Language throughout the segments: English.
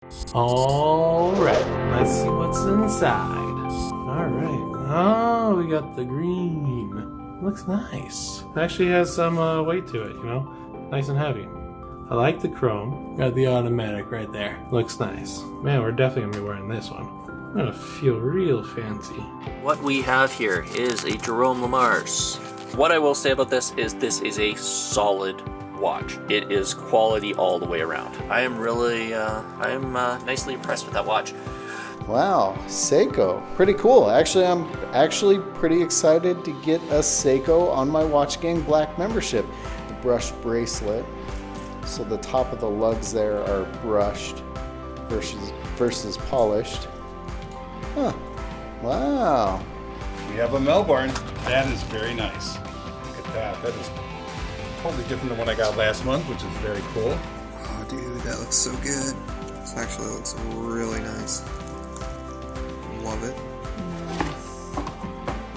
Alright, let's see what's inside. Alright, oh, we got the green. Looks nice. Actually has some weight to it, you know? Nice and heavy. I like the chrome. Got the automatic right there. Looks nice. Man, we're definitely gonna be wearing this one. I'm gonna feel real fancy. What we have here is a Jerome Lamar's. What I will say about this is a solid watch. It is quality all the way around. I am really, nicely impressed with that watch. Wow, Seiko, pretty cool. Actually, I'm pretty excited to get a Seiko on my WatchGang Black membership. The brushed bracelet, so the top of the lugs there are brushed versus polished. Huh? Wow. We have a Melbourne. That is very nice. Look at that. That is totally different than what I got last month, which is very cool. Oh, dude, that looks so good. This actually looks really nice. Love it.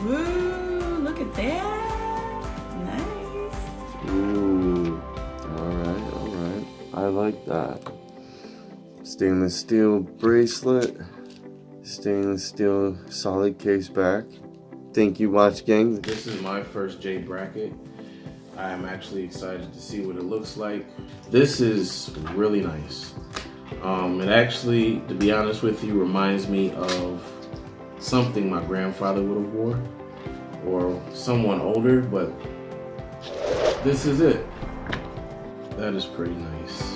Woo! Look at that. Nice. Ooh. Alright. I like that. Stainless steel bracelet. Stainless steel solid case back. Thank you, WatchGang. This is my first J bracket. I am actually excited to see what it looks like. This is really nice. It actually, to be honest with you, reminds me of something my grandfather would have worn, or someone older, but this is it. That is pretty nice.